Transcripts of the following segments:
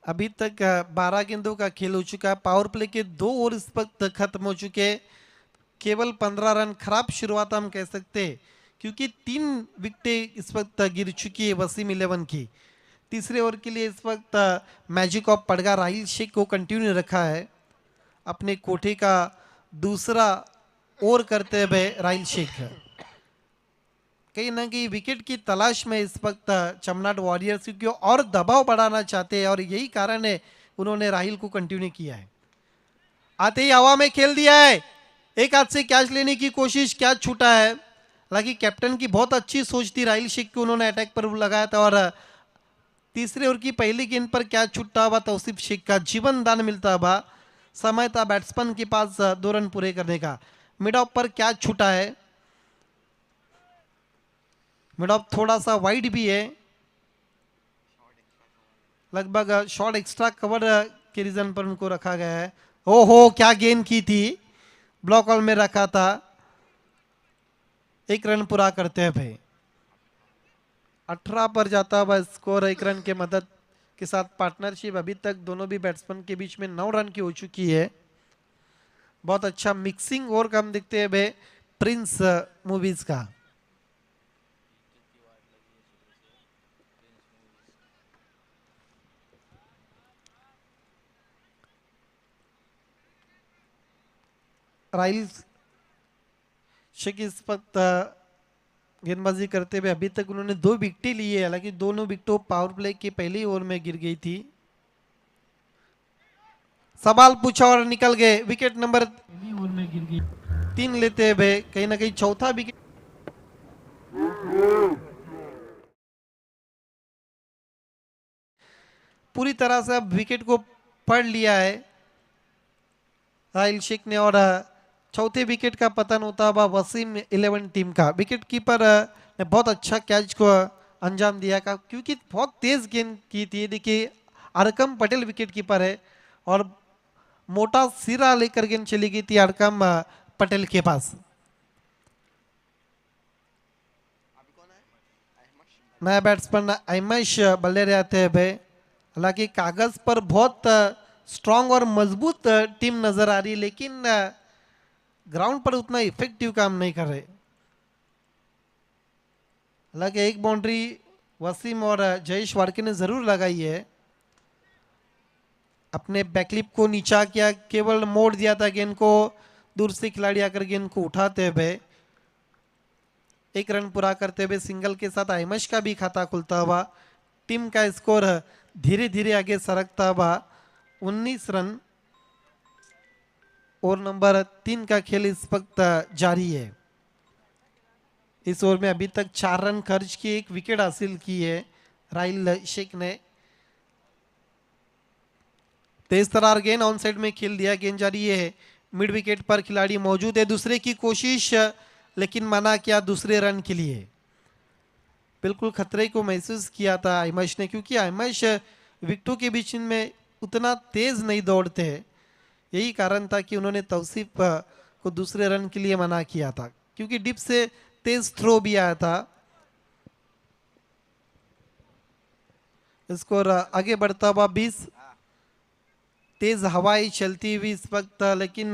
अभी तक 12 गेंदों का खेल हो चुका है। पावर प्ले के 2 ओवर इस वक्त खत्म हो चुके हैं। केवल 15 रन, खराब शुरुआत हम कह सकते हैं क्योंकि 3 विकेटें इस वक्त गिर चुकी है वसीम इलेवन की। तीसरे ओवर के लिए इस वक्त मैजिक ऑफ पड़गा राहिल शेख को कंटिन्यू रखा है। अपने कोठे का दूसरा ओवर करते हुए राहिल शेख कहीं ना कहीं विकेट की तलाश में इस वक्त चमनाट वॉरियर्स, क्योंकि और दबाव बढ़ाना चाहते हैं और यही कारण है उन्होंने राहिल को कंटिन्यू किया है। आते ही हवा में खेल दिया है, एक हाथ से कैच लेने की कोशिश, कैच छूटा है। हालांकि कैप्टन की बहुत अच्छी सोच थी, राहिल शेख को उन्होंने अटैक पर लगाया था और तीसरे ओवर की पहली गेंद पर कैच छूटा हुआ तौसीफ शेख का जीवन दान मिलता हुआ समय था बैट्समैन के पास 2 रन पूरे करने का। मिड ऑफ पर कैच छूटा है, मिड ऑफ थोड़ा सा वाइड भी है, लगभग शॉर्ट एक्स्ट्रा कवर के रीजन पर उनको रखा गया है। ओहो क्या गेंद की थी, ब्लॉक हॉल में रखा था। 1 रन पूरा करते हैं भाई, 18 पर जाता हुआ स्कोर 1 रन के मदद के साथ। पार्टनरशिप अभी तक दोनों भी बैट्समैन के बीच में 9 रन की हो चुकी है। बहुत अच्छा मिक्सिंग ओवर का हम देखते हैं भाई प्रिंस मूवीज का। राइल शेख इस वक्त गेंदबाजी करते हुए अभी तक उन्होंने 2 विकेटें ली है। हालांकि दोनों विकेटों पावर प्ले के पहले ओवर में गिर गई थी। सवाल पूछा और निकल गए। विकेट नंबर 3 लेते हुए कहीं ना कहीं चौथा विकेट पूरी तरह से अब विकेट को पढ़ लिया है राहिल शेख ने और चौथे विकेट का पतन होता हुआ वसीम इलेवन टीम का। विकेट कीपर ने बहुत अच्छा कैच को अंजाम दिया का, क्योंकि बहुत तेज गेंद की थी। देखिए अरकम पटेल विकेट कीपर है और मोटा सिरा लेकर गेंद चली गई थी अरकम पटेल के पास। नया बैट्समैन अहमश बल्ले रहते हैं भाई। हालांकि कागज पर बहुत स्ट्रांग और मजबूत टीम नजर आ रही है, लेकिन ग्राउंड पर उतना इफेक्टिव काम नहीं कर रहे। हालांकि एक बाउंड्री वसीम और जयेश वाड़के ने जरूर लगाई है। अपने बैकलिप को नीचा किया, केवल मोड़ दिया था गेंद को, दूर से खिलाड़ी आकर गेंद को उठाते हुए 1 रन पूरा करते हुए सिंगल के साथ अहमश का भी खाता खुलता हुआ टीम का स्कोर धीरे धीरे आगे सरकता हुआ 19 रन। ओवर नंबर 3 का खेल इस वक्त जारी है। इस ओवर में अभी तक 4 रन खर्च किए, 1 विकेट हासिल की है राहिल शेख ने। तेज तरार गेंद ऑन साइड में खेल दिया, गेंद जारी है, मिड विकेट पर खिलाड़ी मौजूद है, दूसरे की कोशिश लेकिन मना किया दूसरे रन के लिए। बिल्कुल खतरे को महसूस किया था अहमश ने, क्योंकि अहमश विकेटों के बीच में उतना तेज नहीं दौड़ते हैं। यही कारण था कि उन्होंने तौसीफ को दूसरे रन के लिए मना किया था, क्योंकि डिप से तेज थ्रो भी आया था। स्कोर आगे बढ़ता हुआ 20। तेज हवाई चलती हुई इस वक्त, लेकिन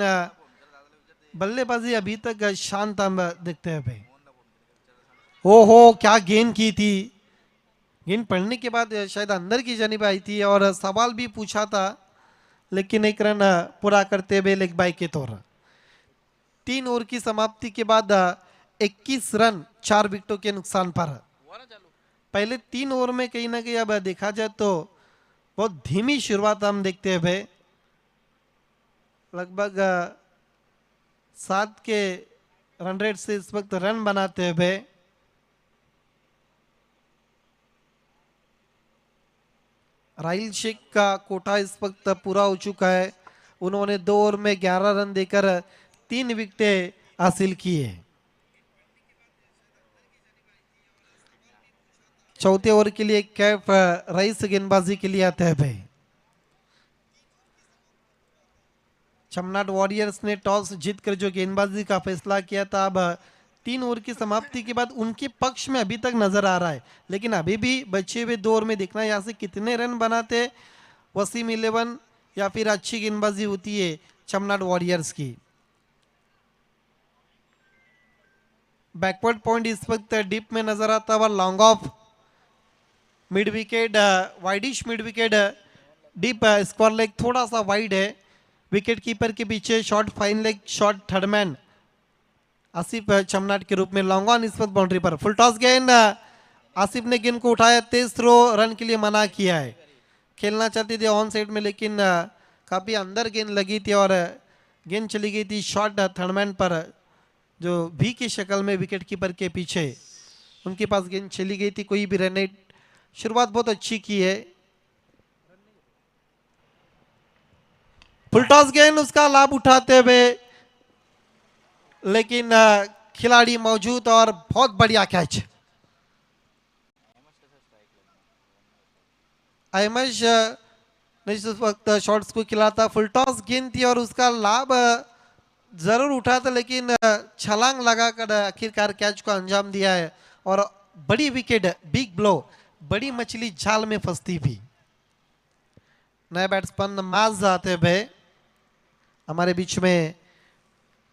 बल्लेबाजी अभी तक शांत हम देखते हैं भाई। ओहो क्या गेंद की थी, गेंद पड़ने के बाद शायद अंदर की जानिब आई थी और सवाल भी पूछा था, लेकिन 1 रन पूरा करते हुए लेग बाय के तौर। 3 ओवर की समाप्ति के बाद 21 रन 4 विकेटों के नुकसान पर। पहले 3 ओवर में कहीं ना कहीं अब देखा जाए तो बहुत धीमी शुरुआत हम देखते हैं भाई। लगभग 7 के रन रेट से इस वक्त रन बनाते हुए राहिल शेख का कोटा इस वक्त पूरा हो चुका है। उन्होंने 2 ओवर में 11 रन देकर 3 विकेटें हासिल की है। चौथे ओवर के लिए कैफ रईस गेंदबाजी के लिए आते हैं भाई। चमनाट वॉरियर्स ने टॉस जीतकर जो गेंदबाजी का फैसला किया था, अब 3 ओवर की समाप्ति के बाद उनके पक्ष में अभी तक नजर आ रहा है, लेकिन अभी भी बचे हुए 2 ओवर में देखना है यहाँ से कितने रन बनाते वसीम 11 या फिर अच्छी गेंदबाजी होती है चमनाट वॉरियर्स की। बैकवर्ड पॉइंट इस वक्त डीप में नजर आता हुआ, long off mid wicket, widish mid wicket, deep square leg थोड़ा सा वाइड है, विकेट कीपर के पीछे short fine leg short third man Asif Chamnat के रूप में लॉन्ग ऑन इस वक्त बाउंड्री पर। फुल टॉस गेंद, आसिफ ने गेंद को उठाया, तेज थ्रो, रन के लिए मना किया है। खेलना चाहते थे ऑन साइड में, लेकिन काफी अंदर गेंद लगी थी और गेंद चली गई थी शॉर्ट थर्ड मैन पर, जो भी की शक्ल में विकेट कीपर के पीछे उनके पास गेंद चली गई थी। कोई भी रन नहीं, शुरुआत बहुत अच्छी की है। फुल टॉस गेंद, उसका लाभ उठाते हुए, लेकिन खिलाड़ी मौजूद और बहुत बढ़िया कैच। अहमद ने इस वक्त शॉट्स को खिलाता, फुल टॉस गेंद थी और उसका लाभ जरूर उठा था, लेकिन छलांग लगाकर आखिरकार कैच को अंजाम दिया है और बड़ी विकेट, बिग ब्लो, बड़ी मछली जाल में फंसती भी। नए बैट्समैन माज आते हुए हमारे बीच में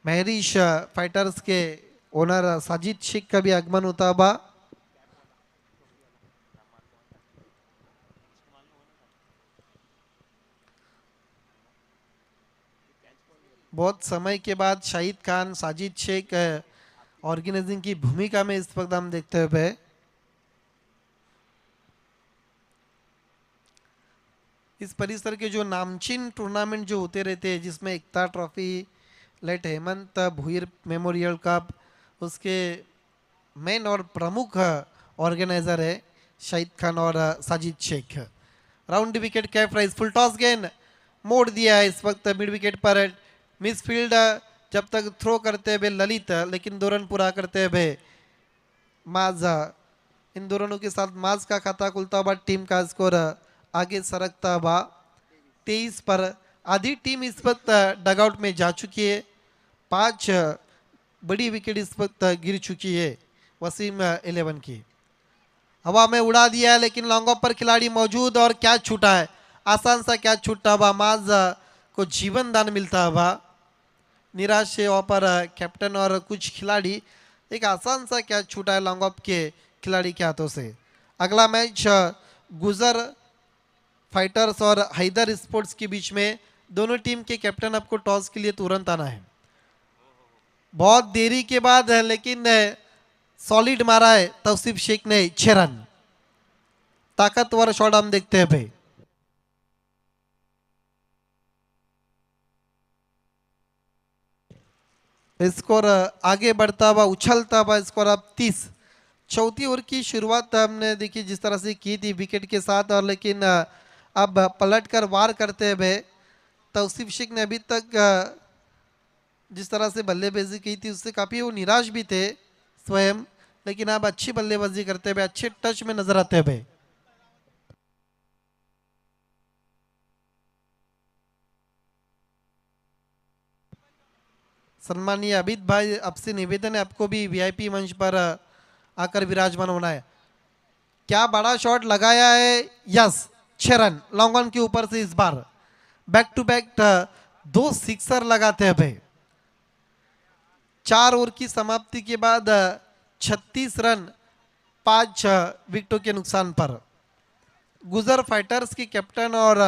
महरीश फाइटर्स के ओनर साजिद शेख का भी आगमन होता हुआ। बहुत समय के बाद शाहिद खान, साजिद शेख ऑर्गेनाइजिंग की भूमिका में इस वक्त हम देखते हुए। इस परिसर के जो नामचीन टूर्नामेंट जो होते रहते हैं, जिसमें Ekta trophy, late Hemant Bhuir memorial cup, उसके मेन और प्रमुख ऑर्गेनाइजर है शाहिद खान और Sajid Shaikh. Round wicket cap rise, full toss गेंद मोड़ दिया है इस वक्त मिड विकेट पर। मिसफील्ड जब तक थ्रो करते हुए ललित, लेकिन 2 रन पूरा करते हुए माज, इन 2 रनों के साथ माज का खाता खुलता हुआ, टीम का स्कोर आगे सरकता हुआ 23 पर। आधी टीम इस वक्त डगआउट में जा चुकी है, 5 बड़ी विकेट इस वक्त गिर चुकी है वसीम 11 की। हवा में उड़ा दिया है, लेकिन लॉन्ग ऑफ पर खिलाड़ी मौजूद और कैच छूटा है, आसान सा कैच छूटा हुआ, माज को जीवन दान मिलता हुआ। निराश है वहाँ पर कैप्टन और कुछ खिलाड़ी, एक आसान सा कैच छूटा है लॉन्ग ऑफ के खिलाड़ी के हाथों से। अगला मैच गुजर फाइटर्स और हैदर स्पोर्ट्स के बीच में। दोनों टीम के कैप्टन आपको टॉस के लिए तुरंत आना है। बहुत देरी के बाद है, लेकिन सॉलिड मारा है तौसीफ शेख ने 6 रन। ताकतवर शॉट हम देखते हैं भाई। स्कोर आगे बढ़ता हुआ, उछलता हुआ स्कोर अब 30। चौथी ओवर की शुरुआत हमने देखी जिस तरह से की थी विकेट के साथ, और लेकिन अब पलट कर वार करते हुए तौसीफ शेख ने अभी तक जिस तरह से बल्लेबाजी की थी उससे काफी वो निराश भी थे स्वयं, लेकिन अब अच्छी बल्लेबाजी करते हुए, अच्छे टच में नजर आते हुए। सम्मानीय अभित भाई, आपसे निवेदन है, आपको भी वीआईपी मंच पर आकर विराजमान होना है। क्या बड़ा शॉट लगाया है, यस, 6 रन लॉन्ग ऑन के ऊपर से। इस बार बैक टू बैक 2 सिक्सर लगाते हैं भाई। 4 ओवर की समाप्ति के बाद 36 रन 5 विकेटों के नुकसान पर। गुजर फाइटर्स के कैप्टन और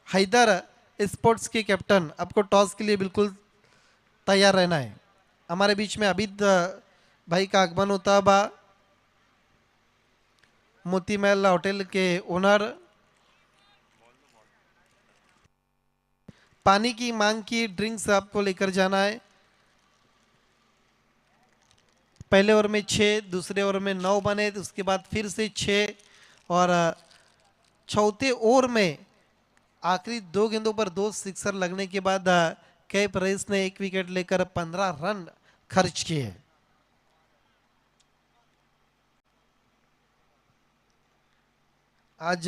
हैदर स्पोर्ट्स के कैप्टन, आपको टॉस के लिए बिल्कुल तैयार रहना है। हमारे बीच में अभिद भाई का आगमन होता बा, मोती महल होटल के ओनर। पानी की मांग की ड्रिंक्स आपको लेकर जाना है। पहले ओवर में 6, दूसरे ओवर में 9 बने, तो उसके बाद फिर से 6, और चौथे ओवर में आखिरी 2 गेंदों पर 2 सिक्सर लगने के बाद कैप रेस ने 1 विकेट लेकर 15 रन खर्च किए। आज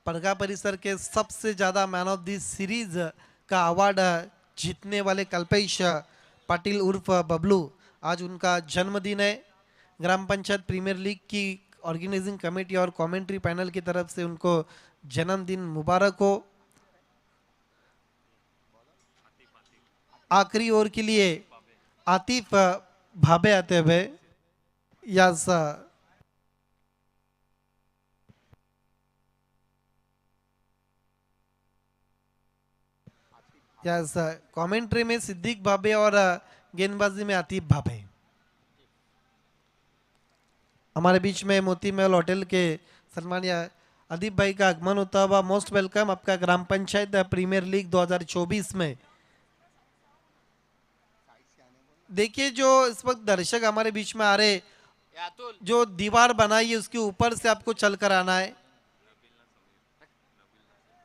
परगा परिसर के सबसे ज्यादा मैन ऑफ द सीरीज का अवार्ड जीतने वाले कल्पेश पाटिल उर्फ बबलू, आज उनका जन्मदिन है। ग्राम पंचायत प्रीमियर लीग की ऑर्गेनाइजिंग कमेटी और कमेंट्री पैनल की तरफ से उनको जन्मदिन मुबारक हो। आखिरी ओवर के लिए आतिफ भाबे आते हुए। यस यस, कमेंट्री में सिद्दीक भाबे और गेंदबाजी में आतिफ भाबे। हमारे बीच में मोती महल होटल के सम्मानीय अदीप भाई का आगमन होता हुआ। मोस्ट वेलकम आपका ग्राम पंचायत प्रीमियर लीग 2024 में। देखिए जो इस वक्त दर्शक हमारे बीच में आ रहे, जो दीवार बनाई है उसके ऊपर से आपको चल कर आना है।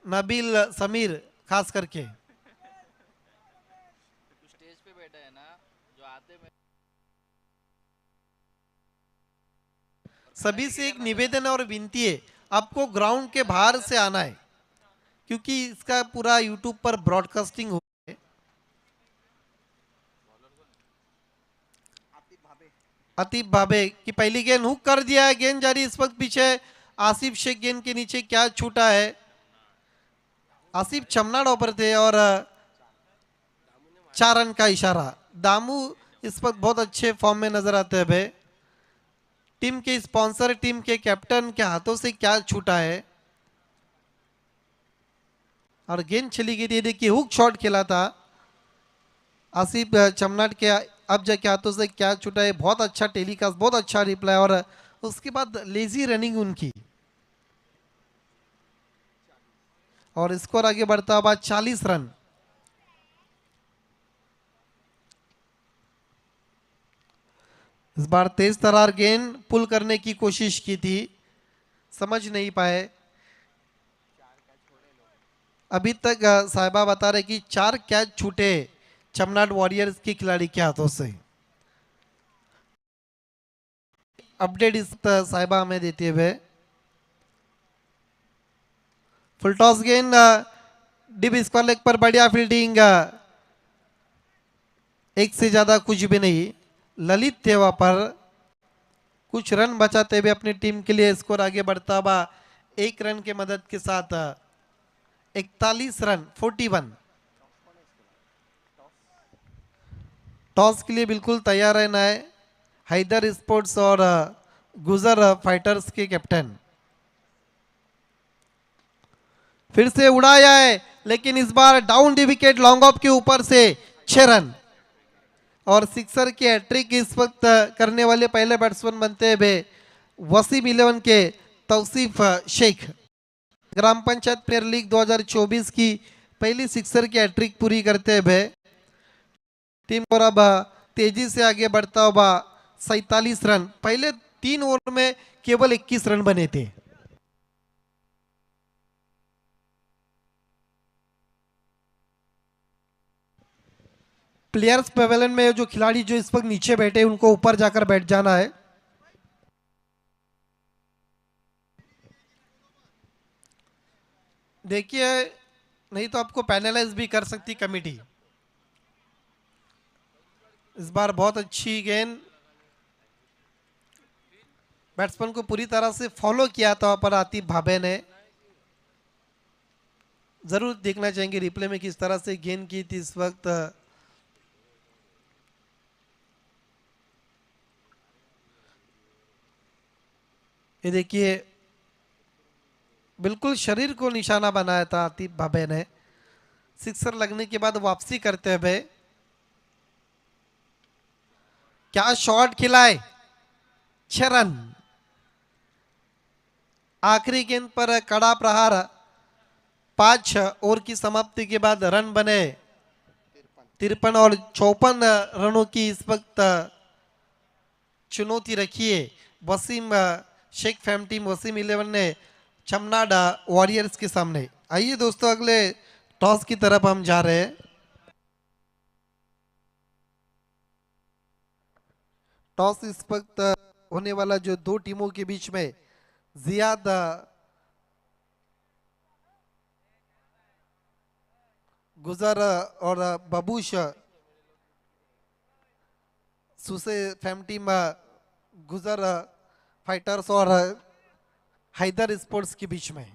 नबील समीर खास करके स्टेज पे बैठा है ना, जो आते में सभी से एक निवेदन और विनती है, आपको ग्राउंड के बाहर से आना है क्योंकि इसका पूरा यूट्यूब पर ब्रॉडकास्टिंग हो है। आतिफ भाबे की पहली गेंद हुक कर दिया है, गेंद जारी इस वक्त पीछे। आसिफ शेख गेंद के नीचे क्या छूटा है। आसिफ चमनाड़ ऊपर थे और 4 रन का इशारा। दामू इस वक्त बहुत अच्छे फॉर्म में नजर आते हैं। टीम के स्पॉन्सर, टीम के कैप्टन के हाथों से क्या छूटा है और गेंद चली गई थी। देखिए हुक शॉट खेला था आसिफ चमनाट के, अब जाके हाथों से क्या छूटा है। बहुत अच्छा टेलीकास्ट, बहुत अच्छा रिप्लाई और उसके बाद लेजी रनिंग उनकी और स्कोर आगे बढ़ता हुआ 40 रन। इस बार तेज तरार गेंद पुल करने की कोशिश की थी, समझ नहीं पाए। अभी तक साहिबा बता रहे कि 4 कैच छूटे चमनाट वॉरियर्स के खिलाड़ी के हाथों से। अपडेट इस साहिबा हमें देते हुए। फुल टॉस गेंद डिप स्क्वायर लेग पर बढ़िया फील्डिंग, एक से ज्यादा कुछ भी नहीं। ललित थे वहां पर, कुछ रन बचाते हुए अपनी टीम के लिए स्कोर आगे बढ़ता हुआ 1 रन के मदद के साथ 41 रन 41। टॉस के लिए बिल्कुल तैयार रहना है हैदर स्पोर्ट्स और गुजर फाइटर्स के कैप्टन। फिर से उड़ाया है लेकिन इस बार down the wicket, long off के ऊपर से 6 रन और सिक्सर की हैट्रिक इस वक्त करने वाले पहले बैट्समैन बनते हुए वसीम 11 के तौसीफ शेख। ग्राम पंचायत प्रीमियर लीग 2024 की पहली सिक्सर की हैट्रिक पूरी करते हुए टीम और अब तेजी से आगे बढ़ता हुआ 47 रन। पहले 3 ओवर में केवल 21 रन बने थे। प्लेयर्स पेवेलियन में जो खिलाड़ी जो इस वक्त नीचे बैठे उनको ऊपर जाकर बैठ जाना है। देखिए नहीं तो आपको पैनलाइज भी कर सकती कमेटी। इस बार बहुत अच्छी गेंद, बैट्समैन को पूरी तरह से फॉलो किया था पर आतिफ भाबे ने। जरूर देखना चाहेंगे रिप्ले में किस तरह से गेंद की थी इस वक्त। ये देखिए बिल्कुल शरीर को निशाना बनाया था आतिफ भाबे ने। सिक्सर लगने के बाद वापसी करते हुए क्या शॉट खिलाए, 6 रन। आखिरी गेंद पर कड़ा प्रहार, 5 ओवर की समाप्ति के बाद रन बने 53 और 54 रनों की इस वक्त चुनौती रखी है वसीम शेख फैम टीम वसीम 11 ने चमनाड वॉरियर्स के सामने। आइए दोस्तों अगले टॉस की तरफ हम जा रहे हैं। टॉस इस वक्त होने वाला जो 2 टीमों के बीच में जियाद गुजर और बबूश सुसे फैम टीम गुजर फाइटर्स और हैदर स्पोर्ट्स के बीच में।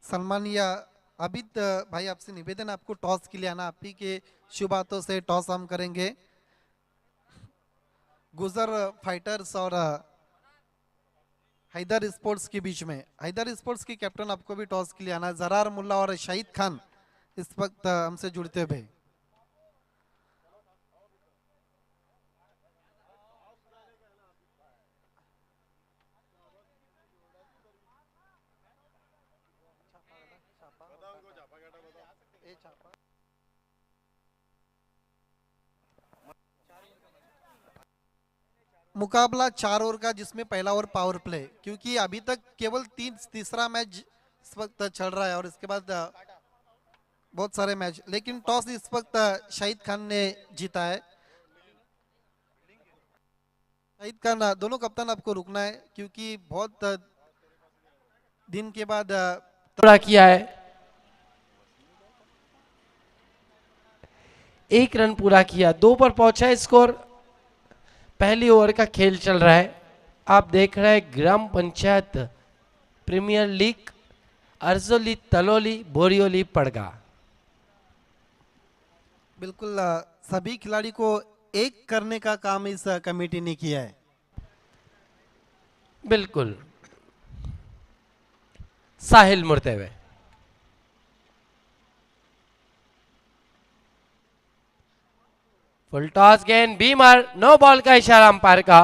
सम्मानीय अबित भाई, आपसे निवेदन, आपको टॉस के लिए आना। आप ही के शुभ हाथों से टॉस हम करेंगे। गुजर फाइटर्स और हैदर स्पोर्ट्स के बीच में। हैदर स्पोर्ट्स की कैप्टन, आपको भी टॉस के लिए आना। जरार मुल्ला और शाहिद खान इस वक्त हमसे जुड़ते हुए। मुकाबला 4 ओवर का, जिसमें पहला ओवर पावर प्ले, क्योंकि अभी तक केवल तीसरा मैच इस वक्त चल रहा है और इसके बाद बहुत सारे मैच, लेकिन टॉस इस वक्त शाहिद खान ने जीता है। शाहिद खान, दोनों कप्तान आपको रुकना है, क्योंकि बहुत दिन के बाद पूरा किया है। 1 रन पूरा किया, 2 पर पहुंचा है स्कोर। पहली ओवर का खेल चल रहा है। आप देख रहे हैं ग्राम पंचायत प्रीमियर लीग, अर्जोली, तलोली, बोरियोली, पड़गा। बिल्कुल सभी खिलाड़ी को एक करने का काम इस कमेटी ने किया है। बिल्कुल। साहिल मुड़ते हुए, फुल टॉस गेंद, बीमर, नो बॉल का इशारा अंपायर का।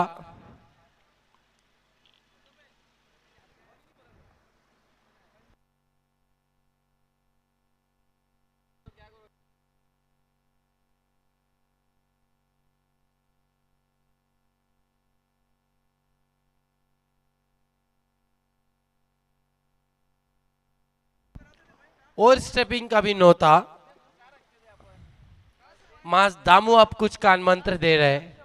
और स्टेपिंग का भी नो था। मास दामू अब कुछ कान मंत्र दे रहे हैं।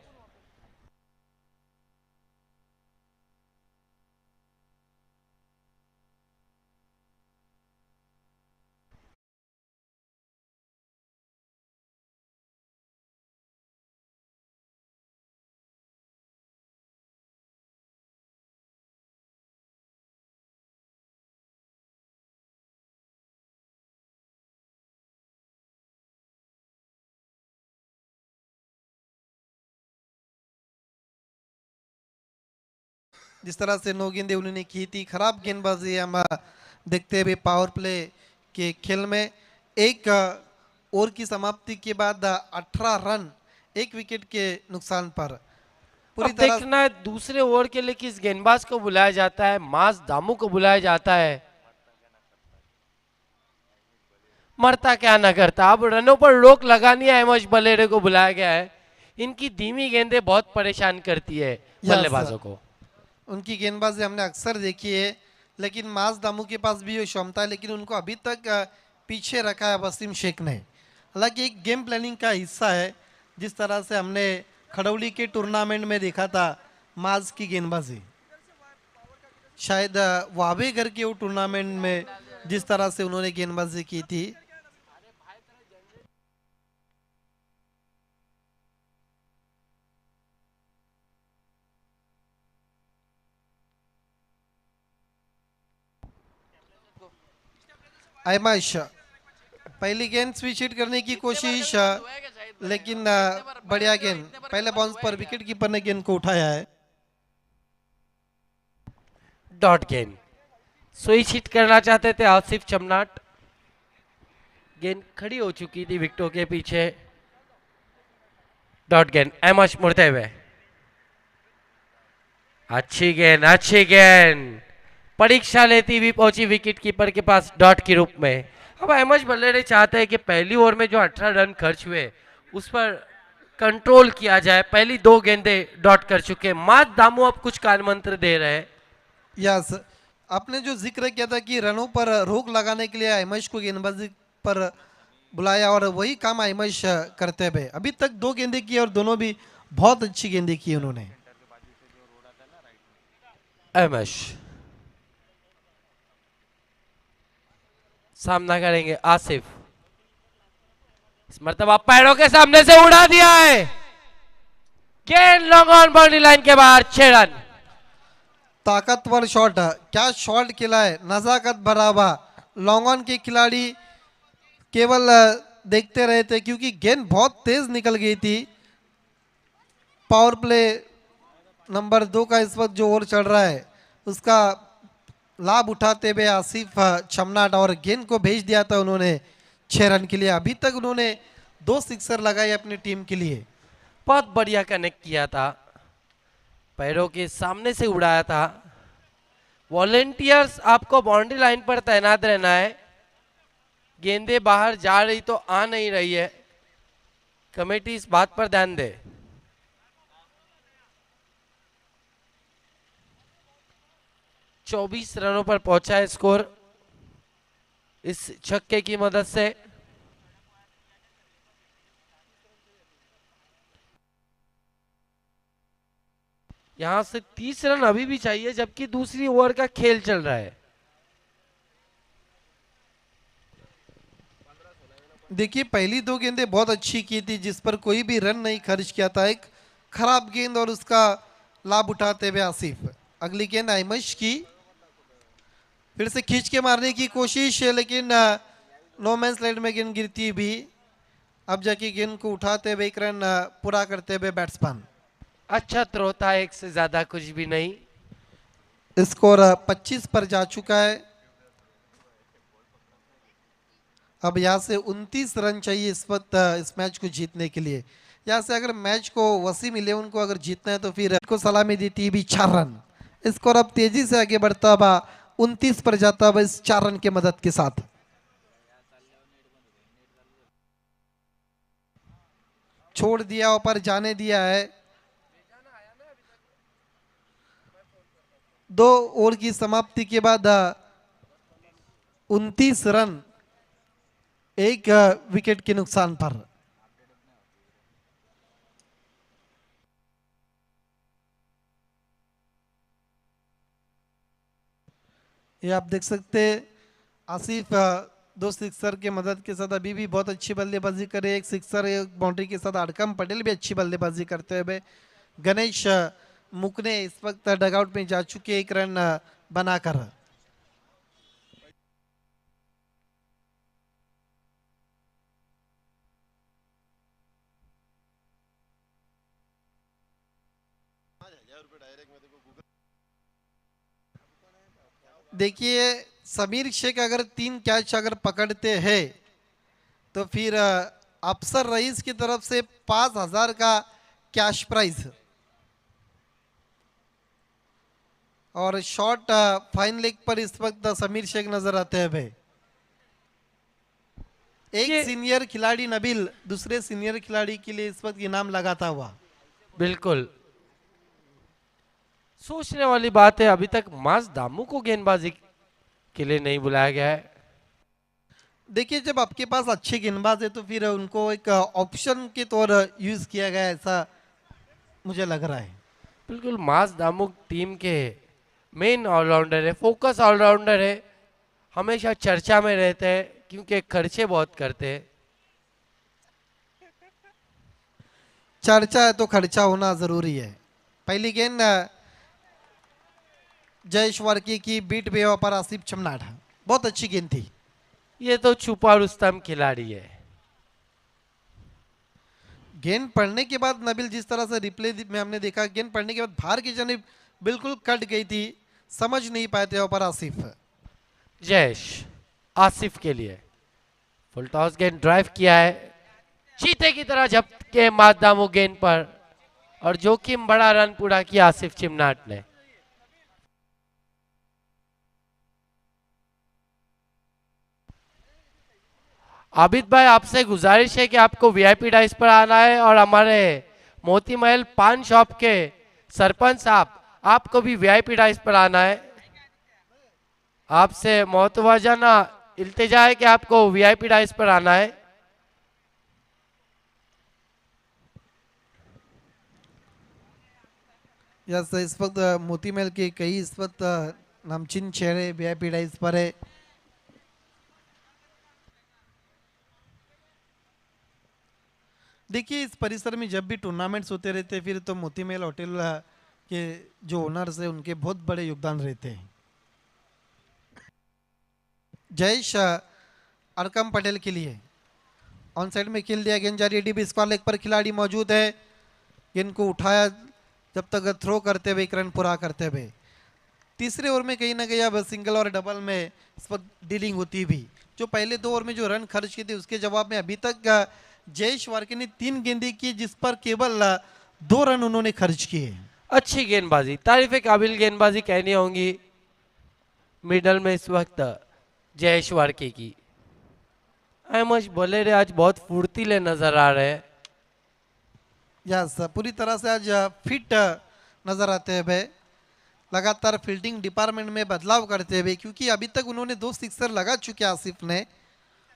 जिस तरह से 9 गेंदें उन्होंने की थी, खराब गेंदबाजी हम देखते हुए पावर प्ले के खेल में। एक ओवर की समाप्ति के बाद 18 रन 1 विकेट के नुकसान पर। पूरी अब तरह देखना है दूसरे ओवर के लिए किस गेंदबाज को बुलाया जाता है। मास दामू को बुलाया जाता है। मरता क्या ना करता। अब रनों पर रोक लगानी है, एमएच बलेरे को बुलाया गया है। इनकी धीमी गेंदें बहुत परेशान करती है बल्लेबाजों को। उनकी गेंदबाजी हमने अक्सर देखी है, लेकिन मास दामू के पास भी ये क्षमता है, लेकिन उनको अभी तक पीछे रखा है वसीम शेख ने। हालांकि एक गेम प्लानिंग का हिस्सा है, जिस तरह से हमने खड़ौली के टूर्नामेंट में देखा था मास की गेंदबाजी। शायद वावेगर के वो टूर्नामेंट में जिस तरह से उन्होंने गेंदबाजी की थी। आयमाश पहली गेंद स्विच हिट करने की कोशिश, लेकिन बढ़िया गेंद, पहले बाउंस पर विकेट कीपर ने गेंद को उठाया है। डॉट गेंद, स्विच हिट करना चाहते थे आसिफ चमनाट। गेंद खड़ी हो चुकी थी विकेटों के पीछे। डॉट गेंद, एमएच मुड़ते हुए, अच्छी गेंद, अच्छी गेंद, परीक्षा लेती हुई पहुंची विकेट कीपर के पास डॉट के रूप में। अब एमएच बल्लेरे चाहते हैं कि पहली ओवर में जो 18 रन खर्च हुए उस पर कंट्रोल किया जाए। पहली 2 गेंदें डॉट कर चुके। मात दामू अब कुछ कान मंत्र दे रहे हैं। यस, आपने जो जिक्र किया था कि रनों पर रोक लगाने के लिए अहमश को गेंदबाजी पर बुलाया, और वही काम अहमश करते हुए अभी तक 2 गेंदें की और दोनों भी बहुत अच्छी गेंदें की उन्होंने। अहमश सामना करेंगे आसिफ। इस मर्तबा पैरों के सामने से उड़ा दिया है। गेंद लॉन्ग ऑन बाउंड्री लाइन के बाहर, 6 रन। ताकतवर शॉट, क्या शॉट खेला है, नजाकत भरा हुआ लॉन्ग ऑन के खिलाड़ी केवल देखते रहे थे क्योंकि गेंद बहुत तेज निकल गई थी। पावर प्ले नंबर 2 का इस वक्त जो ओवर चल रहा है उसका लाभ उठाते हुए आसिफ छमनाट और गेंद को भेज दिया था उन्होंने 6 रन के लिए। अभी तक उन्होंने 2 सिक्सर लगाए अपनी टीम के लिए। बहुत बढ़िया कनेक्ट किया था, पैरों के सामने से उड़ाया था। वॉलेंटियर्स आपको बाउंड्री लाइन पर तैनात रहना है। गेंदे बाहर जा रही तो आ नहीं रही है, कमेटी इस बात पर ध्यान दे। चौबीस रनों पर पहुंचा है स्कोर इस छक्के की मदद से। यहां से 30 रन अभी भी चाहिए जबकि दूसरी ओवर का खेल चल रहा है। देखिए पहली 2 गेंदें बहुत अच्छी की थी जिस पर कोई भी रन नहीं खर्च किया था। एक खराब गेंद और उसका लाभ उठाते हुए आसिफ। अगली गेंद आइमश की, फिर से खींच के मारने की कोशिश लेकिन नो मैन लैंड में गेंद गिरती भी। अब जाके गेंद को उठाते हुए 1 रन पूरा करते हुए बैट्समैन। अच्छा थ्रो था, एक से ज्यादा कुछ भी नहीं। स्कोर 25 पर जा चुका है। अब यहाँ से 29 रन चाहिए इस वक्त इस मैच को जीतने के लिए। यहाँ से अगर मैच को वसीम इलेवन को अगर जीतना है तो फिर को सलामी देती भी 4 रन। स्कोर अब तेजी से आगे बढ़ता हुआ 29 पर जाता हुआ इस 4 रन के मदद के साथ। छोड़ दिया ऊपर जाने दिया है। 2 ओवर की समाप्ति के बाद 29 रन 1 विकेट के नुकसान पर। ये आप देख सकते आसिफ 2 सिक्सर के मदद के साथ अभी भी बहुत अच्छी बल्लेबाजी करे। 1 सिक्सर 1 बाउंड्री के साथ अड़कम पटेल भी अच्छी बल्लेबाजी करते हुए। गणेश मुकने इस वक्त डगआउट में जा चुके 1 रन बनाकर। देखिए समीर शेख अगर 3 कैच अगर पकड़ते हैं तो फिर अफसर रईस की तरफ से 5,000 का कैश प्राइज और शॉट फाइन लेग पर इस वक्त समीर शेख नजर आते हैं भाई। एक सीनियर खिलाड़ी नबील दूसरे सीनियर खिलाड़ी के लिए इस वक्त इनाम लगाता हुआ। बिल्कुल सोचने वाली बात है, अभी तक मास दामू को गेंदबाजी के लिए नहीं बुलाया गया है। देखिए जब आपके पास अच्छे गेंदबाज है तो फिर उनको एक ऑप्शन के तौर यूज किया गया ऐसा मुझे लग रहा है। बिल्कुल मास दामू टीम के मेन ऑलराउंडर है, फोकस ऑलराउंडर है, हमेशा चर्चा में रहते हैं क्योंकि खर्चे बहुत करते हैं। चर्चा है तो खर्चा होना जरूरी है। पहली गेंद जयेश वर्की की बीट बेवा पर आसिफ छमनाट, बहुत अच्छी गेंद थी। ये तो छुपा रुस्तम खिलाड़ी है। गेंद पड़ने के बाद नबील जिस तरह से रिप्ले में हमने देखा गेंद पड़ने के बाद बाहर की जानिब बिल्कुल कट गई थी, समझ नहीं पाए थे ऊपर आसिफ। जयेश आसिफ के लिए फुल टॉस गेंद ड्राइव किया है, चीते की तरह झपके मादामू गेंद पर और जोखिम बड़ा रन पूरा किया आसिफ चिमनाट ने। आबिद भाई आपसे गुजारिश है कि आपको वीआईपी डाइस पर आना है और हमारे मोती महल पान शॉप के सरपंच साहब आपको भी वीआईपी डाइस पर आना है। आपसे मोतवजाना इल्तिजा है कि आपको वीआईपी डाइस पर आना है। यस इस वक्त मोती महल के कई इस वक्त नामचीन चेहरे वीआईपी डाइस पर है। देखिए इस परिसर में जब भी टूर्नामेंट्स होते रहते हैं फिर तो मोती महल होटल के जो ओनर्स है उनके बहुत बड़े योगदान रहते हैं। जयेश अरकम पटेल के लिए ऑन साइड में खेल दिया, गेंद जारी है, डीप स्क्वायर लेग पर खिलाड़ी मौजूद है, गेंद को उठाया जब तक थ्रो करते हुए एक रन पूरा करते हुए। तीसरे ओवर में कहीं ना कहीं अब सिंगल और डबल में इस पर डीलिंग होती भी, जो पहले 2 ओवर में जो रन खर्च किए थे उसके जवाब में अभी तक जयेश वार्के ने 3 गेंदें की जिस पर केवल 2 रन उन्होंने खर्च किए। अच्छी गेंदबाजी, तारीफ काबिल गेंदबाजी कहनी होंगी मिडल में इस वक्त जयेश वार्के की। अहमद बोलेरे आज बहुत फुर्तीले नजर आ रहे हैं। यस, पूरी तरह से आज फिट नजर आते हुए, लगातार फील्डिंग डिपार्टमेंट में बदलाव करते हुए, क्योंकि अभी तक उन्होंने 2 सिक्सर लगा चुके आसिफ ने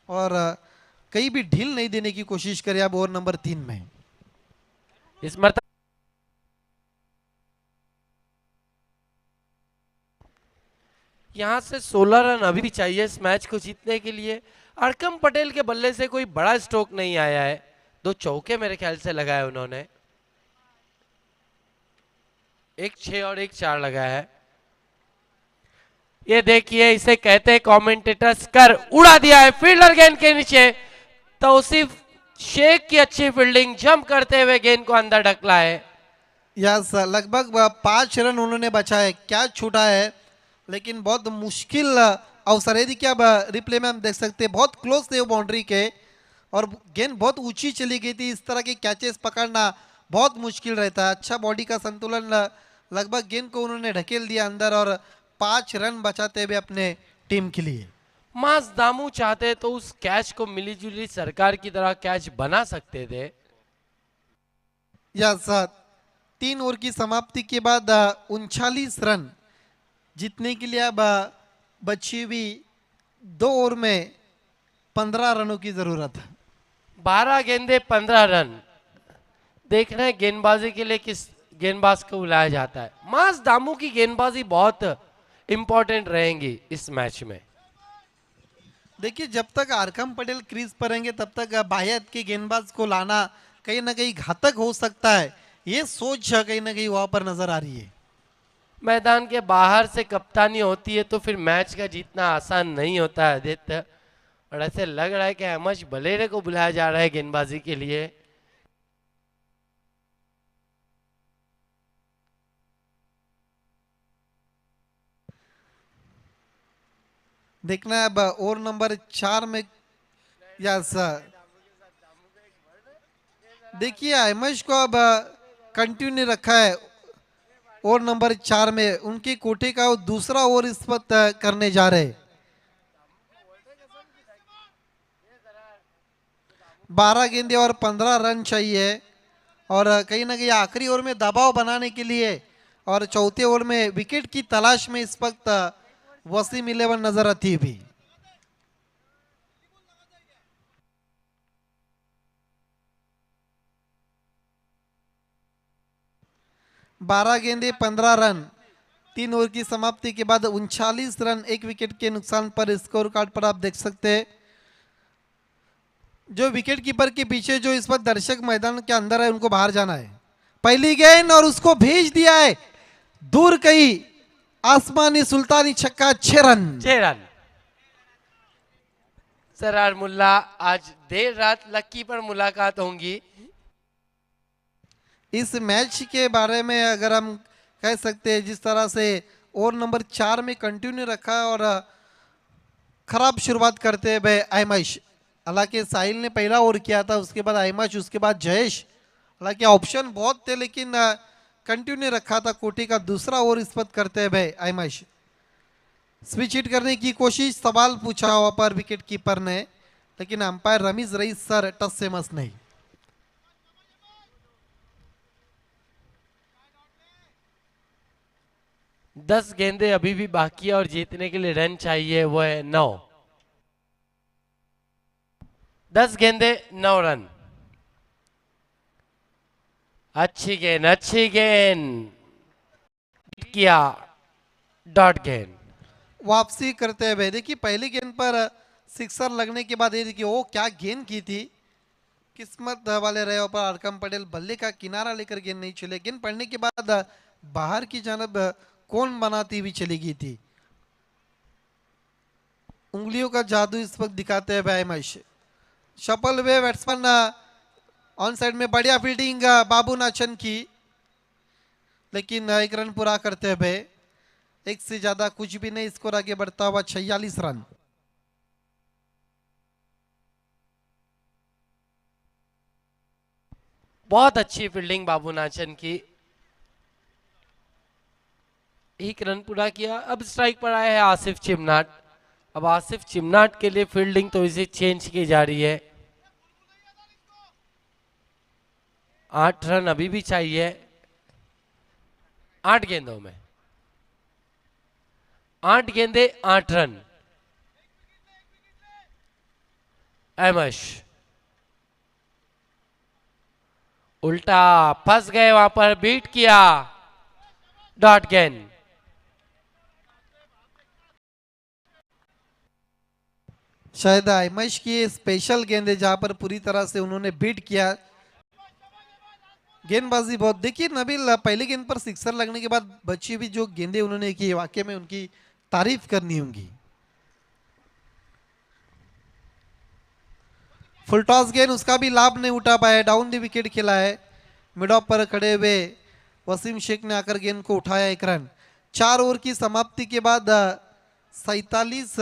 और कहीं भी ढील नहीं देने की कोशिश करी अब ओवर नंबर 3 में। इस मरतबा यहां से 16 रन अभी भी चाहिए इस मैच को जीतने के लिए। अरकम पटेल के बल्ले से कोई बड़ा स्ट्रोक नहीं आया है, 2 चौके मेरे ख्याल से लगाए उन्होंने, 1 6 और 1 4 लगाया है। ये देखिए, इसे कहते हैं कमेंटेटर्स कर उड़ा दिया है फील्डर गेंद के नीचे। तौसीफ शेख की अच्छी फील्डिंग, जंप करते हुए गेंद को अंदर ढकला है। यस, लगभग 5 रन उन्होंने बचाए, कैच छूटा है लेकिन बहुत मुश्किल अवसर है। देखिए अब रिप्ले में हम देख सकते हैं बहुत क्लोज थे वो बाउंड्री के और गेंद बहुत ऊंची चली गई थी। इस तरह के कैचेस पकड़ना बहुत मुश्किल रहता है। अच्छा बॉडी का संतुलन, लगभग गेंद को उन्होंने ढकेल दिया अंदर और 5 रन बचाते हुए अपने टीम के लिए। मास दामू चाहते तो उस कैच को मिलीजुली सरकार की तरह कैच बना सकते थे। यस, 3 ओवर की समाप्ति के बाद 39 रन जीतने के लिए अब बची हुई 2 ओवर में 15 रनों की जरूरत है। 12 गेंदे 15 रन। देखना है गेंदबाजी के लिए किस गेंदबाज को बुलाया जाता है। मास दामू की गेंदबाजी बहुत इंपॉर्टेंट रहेंगी इस मैच में। देखिए जब तक अरकम पटेल क्रीज पर रहेंगे तब तक बायत के गेंदबाज को लाना कहीं ना कहीं घातक हो सकता है, ये सोच कहीं ना कहीं वहां पर नजर आ रही है। मैदान के बाहर से कप्तानी होती है तो फिर मैच का जीतना आसान नहीं होता है आदित्य, और ऐसे लग रहा है कि अहमद बलेरे को बुलाया जा रहा है गेंदबाजी के लिए। देखना है अब ओवर नंबर 4 में। यस, देखिए अहमद को अब कंटिन्यू रखा है ओवर नंबर 4 में, उनके कोटे का वो दूसरा ओवर इस वक्त करने जा रहे। 12 गेंदे और 15 रन चाहिए और कहीं ना कहीं आखिरी ओवर में दबाव बनाने के लिए और चौथे ओवर में विकेट की तलाश में इस वक्त वसीम 11 नजर आती भी। 12 गेंदे 15 रन, 3 ओवर की समाप्ति के बाद 39 रन 1 विकेट के नुकसान पर स्कोर कार्ड पर आप देख सकते हैं। जो विकेट कीपर के पीछे जो इस वक्त दर्शक मैदान के अंदर है उनको बाहर जाना है। पहली गेंद और उसको भेज दिया है दूर, कहीं आसमानी सुल्तानी छक्का, 6 रन। 6 रन। सरार मुल्ला आज देर रात लक्की पर मुलाकात होंगी। इस मैच के बारे में अगर हम कह सकते हैं जिस तरह से ओवर नंबर 4 में कंटिन्यू रखा और खराब शुरुआत करते हुए अहमद, हालांकि साहिल ने पहला ओवर किया था, उसके बाद अहमद, उसके बाद जयेश, हालांकि ऑप्शन बहुत थे लेकिन कंटिन्यू रखा था कोटी का दूसरा ओवर इस वक्त करते हुए अहमद। स्विच हिट करने की कोशिश, सवाल पूछा वहां पर विकेट कीपर ने लेकिन अंपायर रमीज रईस सर टस से मस नहीं। दस गेंदे अभी भी बाकी है और जीतने के लिए रन चाहिए, वो है 9। 10 गेंदे 9 रन। अच्छी गेंद, अच्छी गेंद किया, डॉट गेंद। वापसी करते हुए देखिए पहली गेंद पर सिक्सर लगने के बाद ये देखिए वो क्या गेंद की थी, किस्मत वाले रहे पर अरकम पटेल बल्ले का किनारा लेकर गेंद नहीं चले। गेंद पड़ने के बाद बाहर की जानब कौन बनाती हुई चली गई थी। उंगलियों का जादू इस वक्त दिखाते हैं बैमश। शपल वे बैट्समैन ऑन साइड में बढ़िया फील्डिंग बाबू नाचन की, लेकिन एक रन पूरा करते हुए एक से ज्यादा कुछ भी नहीं, स्कोर आगे बढ़ता हुआ 46 रन। बहुत अच्छी फील्डिंग बाबू नाचन की, एक रन पूरा किया। अब स्ट्राइक पर आया है आसिफ चिमनाट। अब आसिफ चिमनाट के लिए फील्डिंग तो इसे चेंज की जा रही है। 8 रन अभी भी चाहिए 8 गेंदों में, 8 गेंदे 8 रन। एमश उल्टा फंस गए, वहां पर बीट किया, डॉट गेंद। शायद आयमश की स्पेशल गेंद है जहां पर पूरी तरह से उन्होंने बीट किया। गेंदबाजी बहुत, देखिए नबील पहली गेंद पर सिक्सर लगने के बाद बची हुई जो गेंदें उन्होंने की, वाकई में उनकी तारीफ करनी होगी। फुल टॉस गेंद, उसका भी लाभ नहीं उठा पाया, डाउन दी विकेट खेला है। मिड ऑफ पर खड़े हुए वसीम शेख ने आकर गेंद को उठाया, 1 रन। 4 ओवर की समाप्ति के बाद 47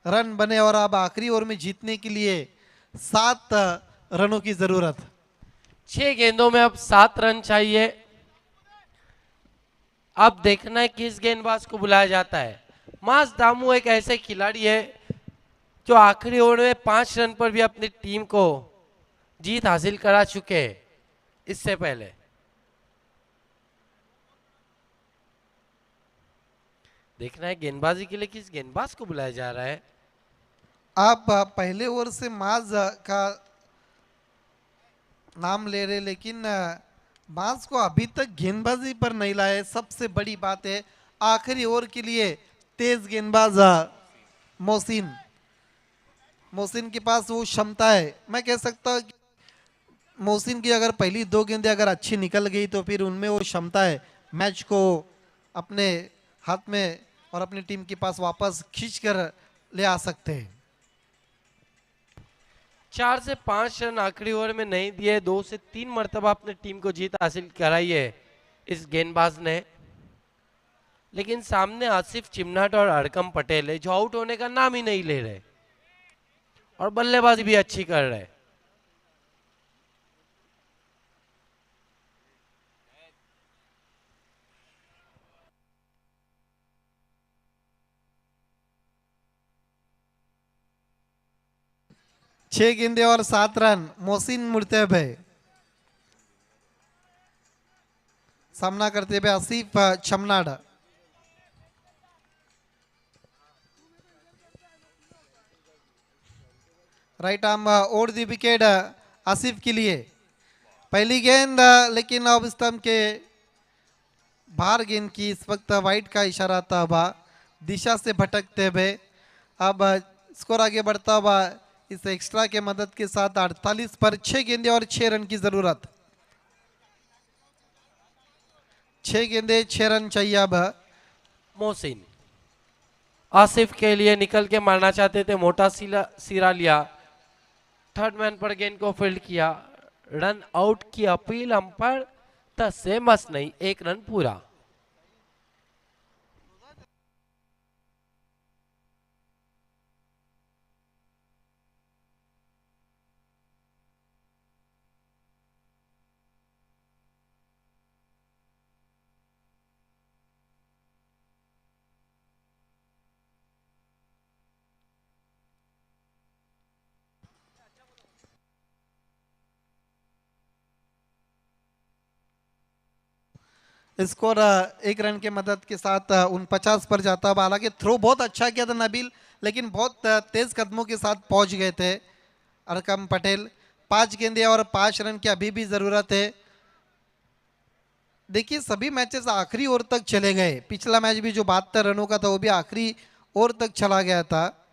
रन बने और अब आखिरी ओवर में जीतने के लिए 7 रनों की जरूरत। 6 गेंदों में अब 7 रन चाहिए। अब देखना है किस गेंदबाज को बुलाया जाता है। मास दामू एक ऐसे खिलाड़ी है जो आखिरी ओवर में 5 रन पर भी अपनी टीम को जीत हासिल करा चुके हैं इससे पहले। देखना है गेंदबाजी के लिए किस गेंदबाज को बुलाया जा रहा है। आप पहले ओवर से माज का नाम ले रहे, लेकिन माज को अभी तक गेंदबाजी पर नहीं लाए। सबसे बड़ी बात है आखिरी ओवर के लिए तेज गेंदबाज मोहसिन के पास वो क्षमता है। मैं कह सकता हूँ मोहसिन की अगर पहली 2 गेंदें अगर अच्छी निकल गई तो फिर उनमें वो क्षमता है मैच को अपने हाथ में और अपनी टीम के पास वापस खींच कर ले आ सकते हैं। 4 से 5 रन आखिरी ओवर में नहीं दिए, 2 से 3 मरतबा अपनी टीम को जीत हासिल कराई है इस गेंदबाज ने। लेकिन सामने आसिफ चिमनाट और अरकम पटेल है जो आउट होने का नाम ही नहीं ले रहे और बल्लेबाजी भी अच्छी कर रहे। छह गेंदे और 7 रन। मोहसिन मुड़ते हुए सामना करते हुए Asif Chamnad. Right arm over the wicket Asif के लिए। पहली गेंद लेकिन अब स्तंभ के बाहर गेंद की, इस वक्त वाइट का इशारा था, दिशा से भटकते हुए अब स्कोर आगे बढ़ता हुआ इस एक्स्ट्रा के मदद के साथ 48 पर 6 गेंदे और 6 रन की जरूरत। 6 गेंदे 6 रन चाहिए अब। मोहसिन आसिफ के लिए निकल के मारना चाहते थे, मोटा सिरा लिया, थर्ड मैन पर गेंद को फील्ड किया, रन आउट की अपील अंपायर तस से मस नहीं, 1 रन पूरा। स्कोर 1 रन के मदद के साथ 49 पर जाता है। हालांकि थ्रो बहुत अच्छा किया था नबील, लेकिन बहुत तेज कदमों के साथ पहुंच गए थे अरकम पटेल। 5 गेंदे और 5 रन की अभी भी जरूरत है। देखिए सभी मैचेस आखिरी ओवर तक चले गए। पिछला मैच भी जो 72 रनों का था वो भी आखिरी ओवर तक चला गया था।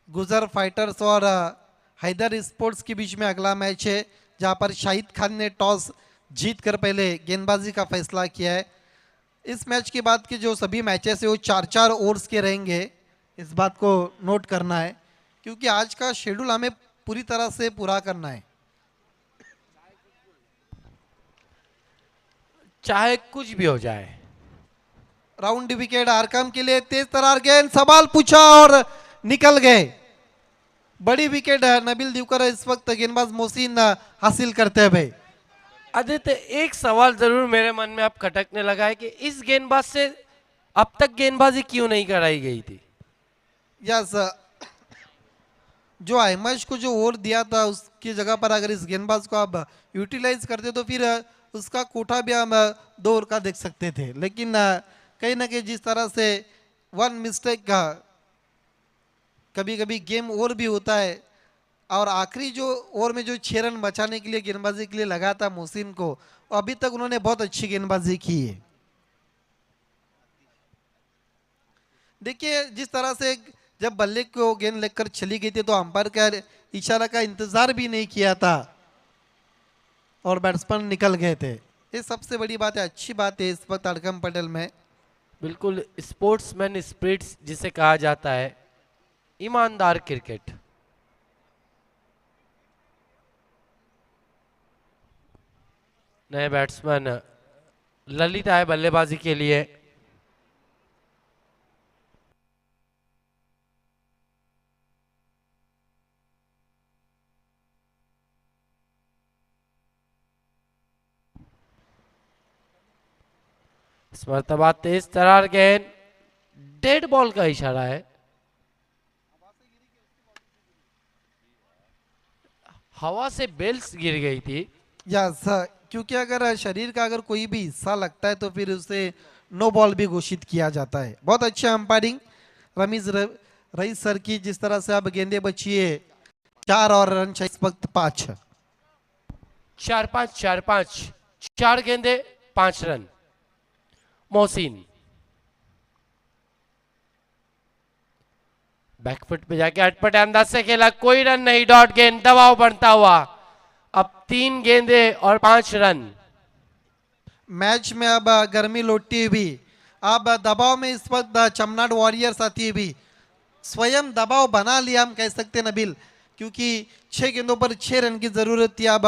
गुजर फाइटर्स और हैदर स्पोर्ट्स के बीच में अगला मैच है, जहां पर शाहिद खान ने टॉस जीत कर पहले गेंदबाजी का फैसला किया है। इस मैच के बाद के जो सभी मैचेस है वो 4-4 ओवर्स के रहेंगे। इस बात को नोट करना है, क्योंकि आज का शेड्यूल हमें पूरी तरह से पूरा करना है। चाहे कुछ भी हो जाए। राउंड विकेट आरकम के लिए, तेज तरार गेंद, सवाल पूछा और निकल गए। बड़ी विकेट नबील दिवकर इस वक्त गेंदबाज मोहसिन हासिल करते हुए। आदित्य, एक सवाल जरूर मेरे मन में अब खटकने लगा है कि इस गेंदबाज से अब तक गेंदबाजी क्यों नहीं कराई गई थी। यस, जो अहमद को जो ओवर दिया था उसकी जगह पर अगर इस गेंदबाज को आप यूटिलाइज करते तो फिर उसका कोटा भी हम 2 ओवर का देख सकते थे, लेकिन कहीं ना कहीं जिस तरह से वन मिस्टेक का कभी कभी गेम ओवर भी होता है, और आखिरी जो ओवर में जो 6 रन बचाने के लिए गेंदबाजी के लिए लगा था मोहसिन को, अभी तक उन्होंने बहुत अच्छी गेंदबाजी की है। देखिए जिस तरह से जब बल्ले को गेंद लेकर चली गई थी तो अंपायर का इशारा का इंतजार भी नहीं किया था और बैट्समैन निकल गए थे। ये सबसे बड़ी बात है, अच्छी बात है इस वक्त अड़कम पटेल में। बिल्कुल स्पोर्ट्समैन स्पिरिट जिसे कहा जाता है, ईमानदार क्रिकेट। नए बैट्समैन ललित आए बल्लेबाजी के लिए। इस मरतबा तेज तरार गेंद, डेड बॉल का इशारा है। हवा से बेल्स गिर गई थी। यस, क्योंकि अगर शरीर का अगर कोई भी हिस्सा लगता है तो फिर उसे नो बॉल भी घोषित किया जाता है। बहुत अच्छा अंपायरिंग रमीज रईस सर की, जिस तरह से अब गेंदे बची है 4 और रन चाहिए इस वक्त 5। 4-5 4-5, 4 गेंदे 5 रन। मोहसिन बैकफुट पे जाके अटपटे अंदाज से खेला, कोई रन नहीं, डॉट गेंद, दबाव बढ़ता हुआ। अब 3 गेंदे और 5 रन। मैच में अब गर्मी लौटती हुई, अब दबाव में इस वक्त चमनाट वॉरियर्स आती हुई, स्वयं दबाव बना लिया हम कह सकते नबील, क्योंकि 6 गेंदों पर 6 रन की जरूरत थी। अब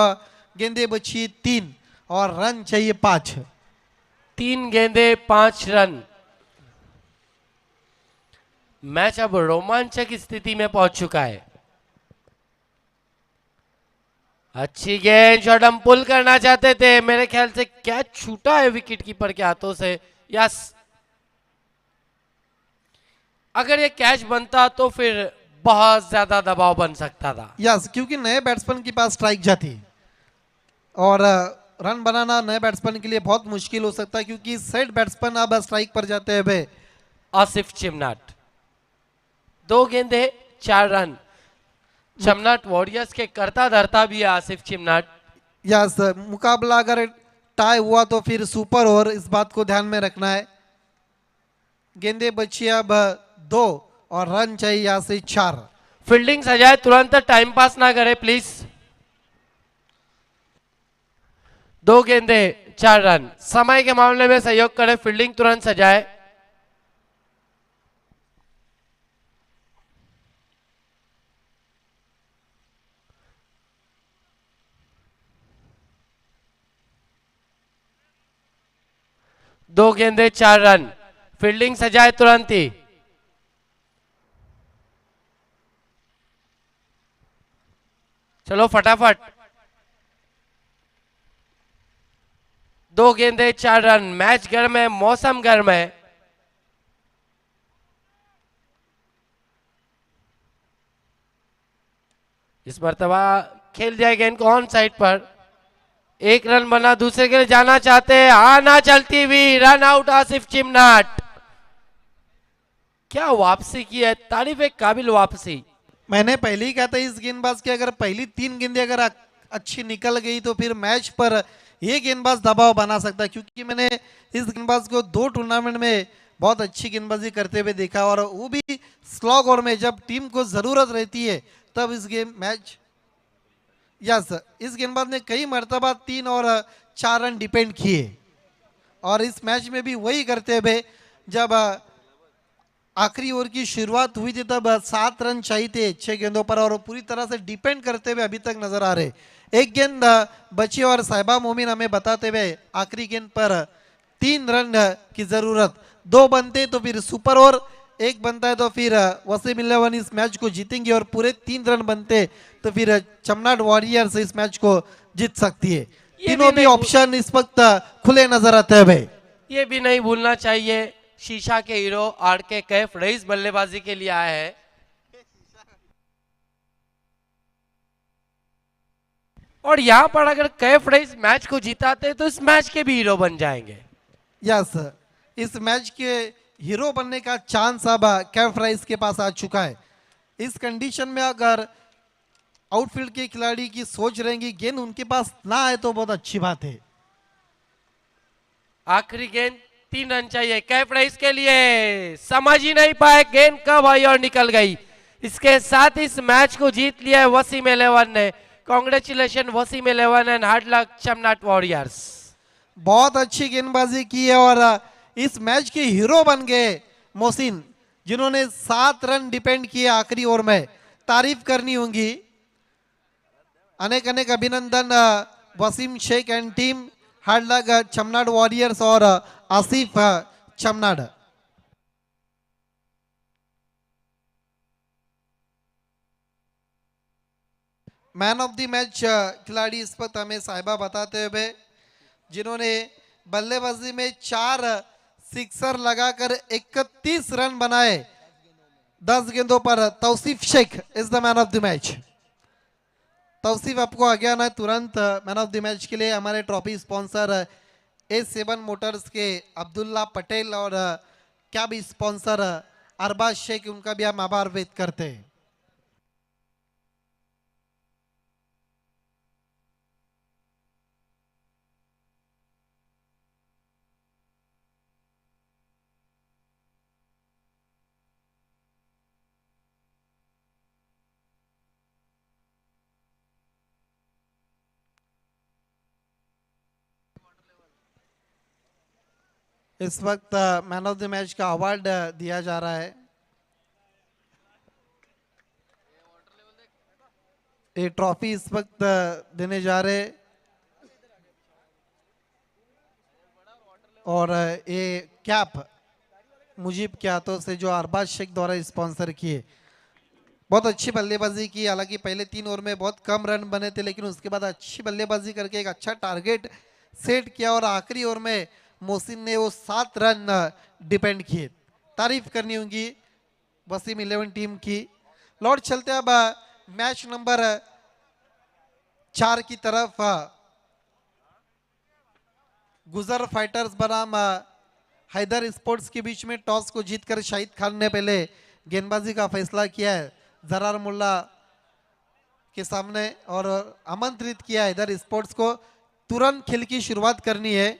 गेंदे बची 3 और रन चाहिए 5। 3 गेंदे 5 रन। मैच अब रोमांचक स्थिति में पहुंच चुका है। अच्छी गेंद, शॉट हम पुल करना चाहते थे, मेरे ख्याल से कैच छूटा है विकेट कीपर के हाथों से। यस, अगर ये कैच बनता तो फिर बहुत ज्यादा दबाव बन सकता था। यस, क्योंकि नए बैट्समैन के पास स्ट्राइक जाती और रन बनाना नए बैट्समैन के लिए बहुत मुश्किल हो सकता है, क्योंकि सेट बैट्समैन अब स्ट्राइक पर जाते हुए आसिफ चिमनाट। 2 गेंदे 4 रन। चिमनाट वॉरियर्स के करता धरता भी है आसिफ चिमनाट। यस, मुकाबला अगर टाई हुआ तो फिर सुपर ओवर, इस बात को ध्यान में रखना है। गेंदे बची अब 2 और रन चाहिए यहां से 4। फील्डिंग सजाए, तुरंत टाइम पास ना करे प्लीज। 2 गेंदे 4 रन। समय के मामले में सहयोग करे, फील्डिंग तुरंत सजाए। दो गेंदे 4 रन। फील्डिंग सजाए तुरंत ही। चलो फटाफट। 2 गेंदे 4 रन। मैच गर्म है, मौसम गर्म है। इस मरतबा खेल दिया गेंद को ऑन साइड पर। 1 रन बना, दूसरे के लिए जाना चाहते हैं, आना चलती हुई, रन आउट आसिफ चिमनाट। क्या वापसी की है, तारीफ एक काबिल वापसी। मैंने पहले ही कहा था इस गेंदबाज की अगर पहली 3 गेंदें अगर अच्छी निकल गई तो फिर मैच पर ये गेंदबाज दबाव बना सकता है, क्योंकि मैंने इस गेंदबाज को 2 टूर्नामेंट में बहुत अच्छी गेंदबाजी करते हुए देखा, और वो भी स्लॉग ओवर में जब टीम को जरूरत रहती है तब इस गेम मैच। यस, इस गेंदबाज ने कई मरतबा 3 और 4 रन डिपेंड किए, और इस मैच में भी वही करते हुए जब आखिरी ओवर की शुरुआत हुई थी तब 7 रन चाहिए थे 6 गेंदों पर और पूरी तरह से डिपेंड करते हुए अभी तक नजर आ रहे। एक गेंद बची और साहिबा मोमिन हमें बताते हुए आखिरी गेंद पर 3 रन की जरूरत, 2 बनते तो फिर सुपर ओवर, 1 बनता है तो फिर वसीम इलेवन इस मैच को जीतेंगे और पूरे 3 रन बनते तो फिर चमनाट वॉरियर्स इस मैच को जीत सकती है। तीनों भी ऑप्शन इस वक्त खुले नजर आते हैं भाई। ये भी नहीं भूलना चाहिए शीशा के हीरो आर के कैफ रईस बल्लेबाजी के लिए आए हैं और यहाँ पर अगर कैफ रईस मैच को जिताते तो इस मैच के भी हीरो बन जाएंगे। यस, इस मैच के हीरो बनने का चांस अब कैफ राइस के पास आ चुका है। इस कंडीशन में अगर आउटफील्ड के खिलाड़ी की सोच रहेंगी गेंद उनके पास ना आए तो बहुत अच्छी बात है। आखिरी गेंद 3 रन चाहिए कैफ रईस के लिए, समझ ही नहीं पाए गेंद कब आई और निकल गई। इसके साथ इस मैच को जीत लिया है वसीम इलेवन ने। Congratulation Wasim eleven and hard luck Chamnat warriors. बहुत अच्छी गेंदबाजी की है और इस मैच के हीरो बन गए मोहसिन, जिन्होंने 7 रन डिपेंड किए आखिरी ओवर में। तारीफ करनी होगी। अनेक अनेक अभिनंदन Wasim Shaikh and team, hard luck Chamnat warriors और Asif Chamnat. Man of the match खिलाड़ी इस वक्त हमें साहिबा बताते हुए, जिन्होंने बल्लेबाजी में 4 सिक्सर लगाकर 31 रन बनाए 10 गेंदों पर, Tauseef Shaikh is the man of the match. Tauseef आपको आगे आना है तुरंत मैन ऑफ द मैच के लिए। हमारे ट्रॉफी स्पॉन्सर A7 मोटर्स के अब्दुल्ला पटेल और कैब स्पॉन्सर अरबाज शेख, उनका भी हम आभार व्यक्त करते हैं। इस वक्त मैन ऑफ द मैच का अवार्ड दिया जा रहा है। ये ट्रॉफी इस वक्त देने जा रहे और ये कैप मुजीब के हाथों से जो अरबाज शेख द्वारा स्पॉन्सर किए। बहुत अच्छी बल्लेबाजी की, हालांकि पहले 3 ओवर में बहुत कम रन बने थे, लेकिन उसके बाद अच्छी बल्लेबाजी करके एक अच्छा टारगेट सेट किया और आखिरी ओवर में मोहसिन ने वो 7 रन डिपेंड किए। तारीफ करनी होगी वसीम इलेवन टीम की। लौट चलते अब मैच नंबर 4 की तरफ। गुजर फाइटर्स बनाम हैदर स्पोर्ट्स के बीच में टॉस को जीतकर शाहिद खान ने पहले गेंदबाजी का फैसला किया है जरार मुल्ला के सामने और आमंत्रित किया हैदर स्पोर्ट्स को तुरंत खेल की शुरुआत करनी है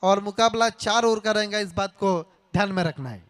और मुकाबला 4 ओवर का रहेगा, इस बात को ध्यान में रखना है।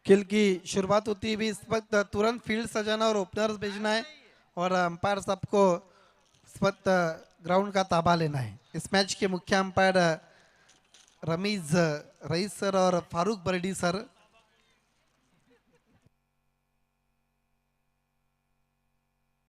खेल की शुरुआत होती भी इस वक्त तुरंत फील्ड सजाना और ओपनर्स भेजना है और अंपायर सबको इस वक्त ग्राउंड का ताबा लेना है। इस मैच के मुख्य अंपायर रमीज रईस सर और फारूक बर्डी सर